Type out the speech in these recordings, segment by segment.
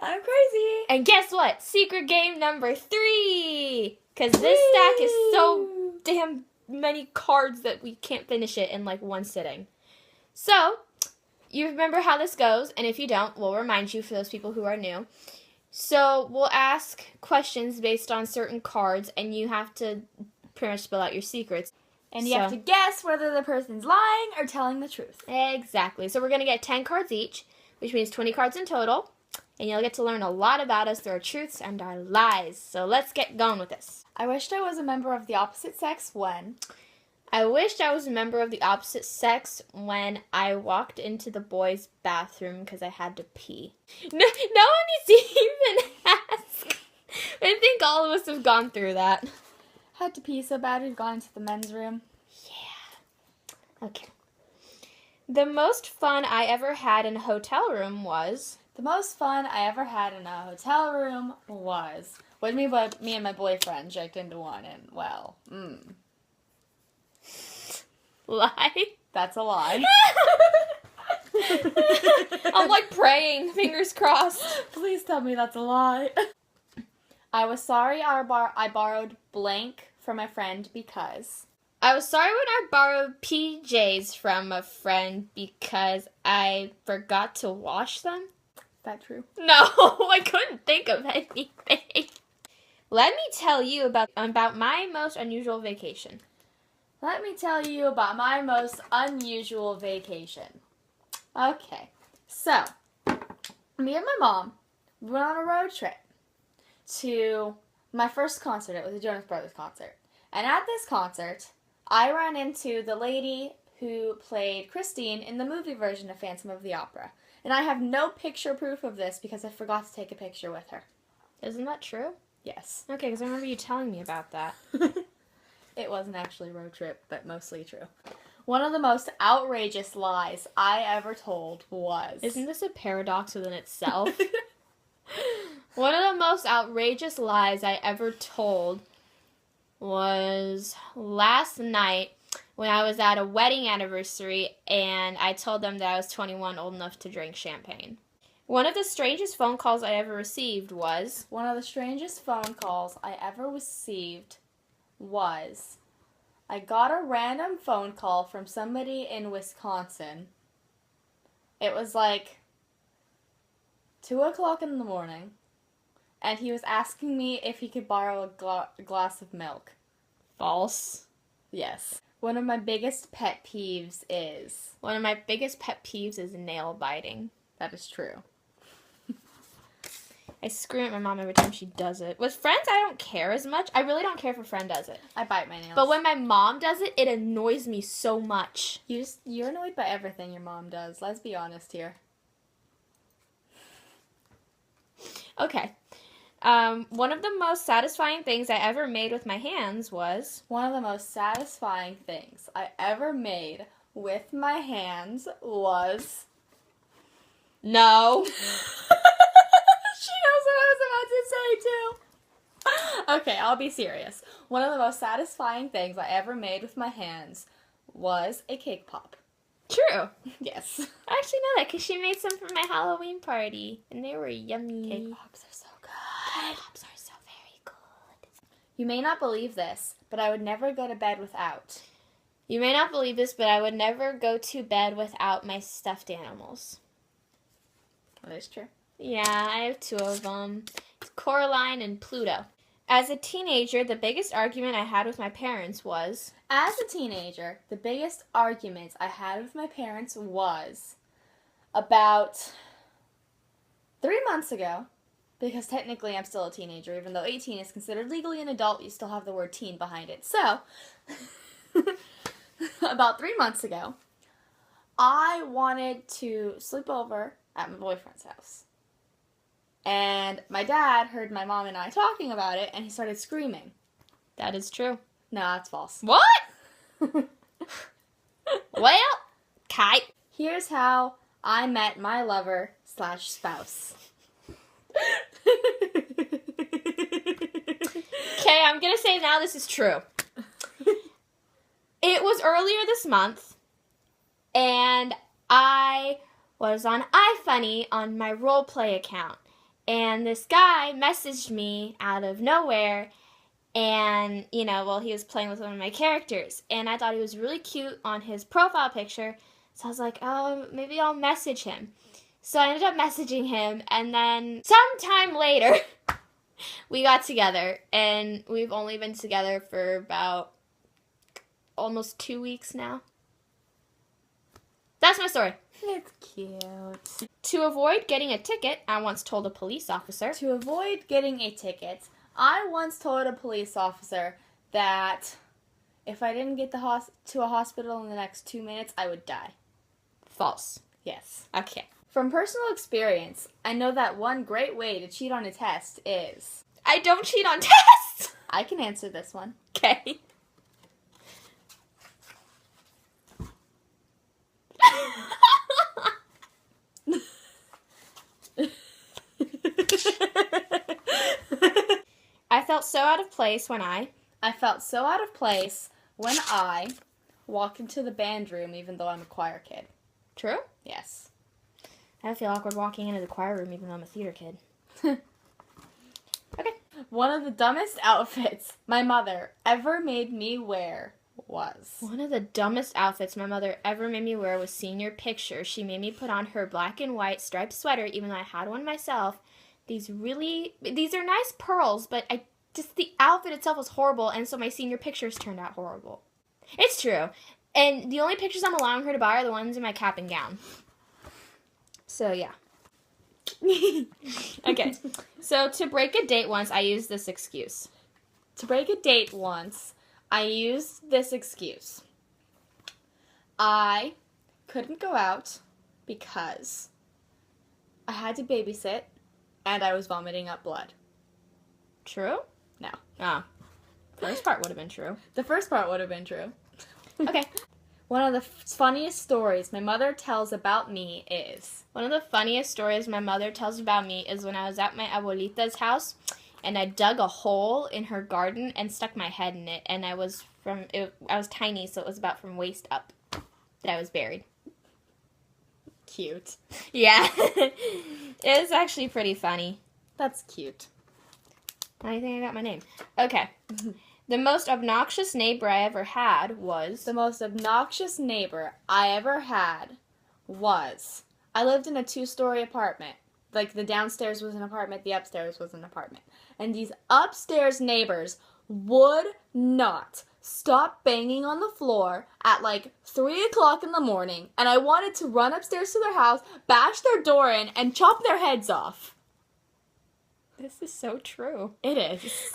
I'm crazy. And guess what? Secret game number 3. Because this stack is so damn many cards that we can't finish it in like one sitting. So, you remember how this goes, and if you don't, we'll remind you for those people who are new. So, we'll ask questions based on certain cards, and you have to pretty much spell out your secrets. And you have to guess whether the person's lying or telling the truth. Exactly. So, we're going to get 10 cards each, which means 20 cards in total, and you'll get to learn a lot about us through our truths and our lies. So, let's get going with this. I wished I was a member of the opposite sex when... I wished I was a member of the opposite sex when I walked into the boys' bathroom because I had to pee. No one needs to even ask. I think all of us have gone through that. Had to pee so bad we've gone into the men's room. Yeah. Okay. The most fun I ever had in a hotel room was... The most fun I ever had in a hotel room was... When me and my boyfriend checked into one and, well, Lie? That's a lie. I'm like praying, fingers crossed. Please tell me that's a lie. I was sorry I borrowed blank from a friend because... I was sorry when I borrowed PJs from a friend because I forgot to wash them. Is that true? No, I couldn't think of anything. Let me tell you about my most unusual vacation. Let me tell you about my most unusual vacation. Okay, so, me and my mom went on a road trip to my first concert. It was a Jonas Brothers concert. And at this concert, I ran into the lady who played Christine in the movie version of Phantom of the Opera. And I have no picture proof of this because I forgot to take a picture with her. Isn't that true? Yes. Okay, because I remember you telling me about that. It wasn't actually a road trip, but mostly true. One of the most outrageous lies I ever told was... Isn't this a paradox within itself? One of the most outrageous lies I ever told was last night when I was at a wedding anniversary and I told them that I was 21, old enough to drink champagne. One of the strangest phone calls I ever received was... One of the strangest phone calls I ever received was... I got a random phone call from somebody in Wisconsin. It was like 2 o'clock in the morning, and he was asking me if he could borrow a glass of milk. False. Yes. One of my biggest pet peeves is... One of my biggest pet peeves is nail biting. That is true. I scream at my mom every time she does it. With friends, I don't care as much. I really don't care if a friend does it. I bite my nails. But when my mom does it, it annoys me so much. You're annoyed by everything your mom does. Let's be honest here. Okay. One of the most satisfying things I ever made with my hands was... One of the most satisfying things I ever made with my hands was... No. She knows what I was about to say, too. Okay, I'll be serious. One of the most satisfying things I ever made with my hands was a cake pop. True. Yes. I actually know that because she made some for my Halloween party, and they were yummy. Cake pops are so good. Cake pops are so very good. You may not believe this, but I would never go to bed without. You may not believe this, but I would never go to bed without my stuffed animals. That is true. Yeah, I have 2 of them. It's Coraline and Pluto. As a teenager, the biggest argument I had with my parents was... As a teenager, the biggest argument I had with my parents was about 3 months ago, because technically I'm still a teenager, even though 18 is considered legally an adult, you still have the word teen behind it. So, about 3 months ago, I wanted to sleep over at my boyfriend's house. And my dad heard my mom and I talking about it, and he started screaming. That is true. No, that's false. What? Well, Kite. Here's how I met my lover/spouse. Okay, I'm gonna say now this is true. It was earlier this month, and I was on iFunny on my roleplay account. And this guy messaged me out of nowhere, and, he was playing with one of my characters. And I thought he was really cute on his profile picture, so I was like, oh, maybe I'll message him. So I ended up messaging him, and then sometime later, we got together, and we've only been together for about almost 2 weeks now. That's my story. It's cute. To avoid getting a ticket, I once told a police officer. To avoid getting a ticket, I once told a police officer that if I didn't get to a hospital in the next 2 minutes, I would die. False. Yes. Okay. From personal experience, I know that one great way to cheat on a test is... I don't cheat on tests! I can answer this one. Okay. I felt so out of place when I walked into the band room even though I'm a choir kid. True? Yes. I feel awkward walking into the choir room even though I'm a theater kid. Okay. One of the dumbest outfits my mother ever made me wear was... One of the dumbest outfits my mother ever made me wear was senior picture. She made me put on her black and white striped sweater even though I had one myself. These are nice pearls, but the outfit itself was horrible, and so my senior pictures turned out horrible. It's true. And the only pictures I'm allowing her to buy are the ones in my cap and gown. So, yeah. Okay. So, to break a date once, I used this excuse. To break a date once, I used this excuse. I couldn't go out because I had to babysit and I was vomiting up blood. True? No. Ah. First part would have been true. The first part would have been true. Okay. One of the funniest stories my mother tells about me is... One of the funniest stories my mother tells about me is when I was at my abuelita's house and I dug a hole in her garden and stuck my head in it, and I was tiny, so it was about from waist up that I was buried. Cute. Yeah. It was actually pretty funny. That's cute. I think I got my name. Okay. The most obnoxious neighbor I ever had was... The most obnoxious neighbor I ever had was... I lived in a 2-story apartment. Like, the downstairs was an apartment, the upstairs was an apartment. And these upstairs neighbors would not stop banging on the floor at, 3 o'clock in the morning. And I wanted to run upstairs to their house, bash their door in, and chop their heads off. This is so true. It is.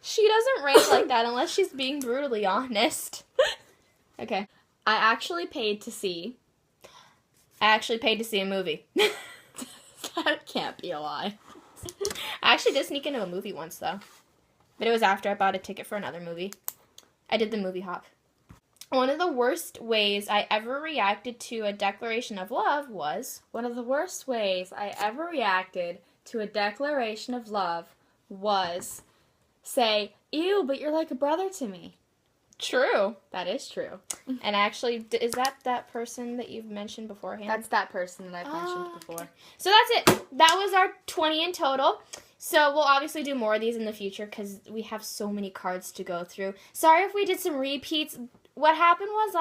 She doesn't rant like that unless she's being brutally honest. Okay. I actually paid to see a movie. That can't be a lie. I actually did sneak into a movie once, though. But it was after I bought a ticket for another movie. I did the movie hop. One of the worst ways I ever reacted to a declaration of love was... One of the worst ways I ever reacted to a declaration of love was say, ew, but you're like a brother to me. True. That is true. And actually, is that person that you've mentioned beforehand? That's that person that I've mentioned before. Okay. So that's it. That was our 20 in total. So we'll obviously do more of these in the future because we have so many cards to go through. Sorry if we did some repeats. What happened was,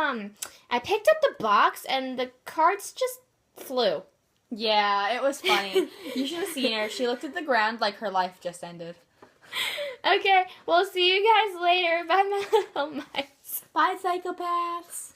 I picked up the box and the cards just flew. Yeah, it was funny. You should have seen her. She looked at the ground like her life just ended. Okay, we'll see you guys later. Bye, my little mice. Bye, psychopaths.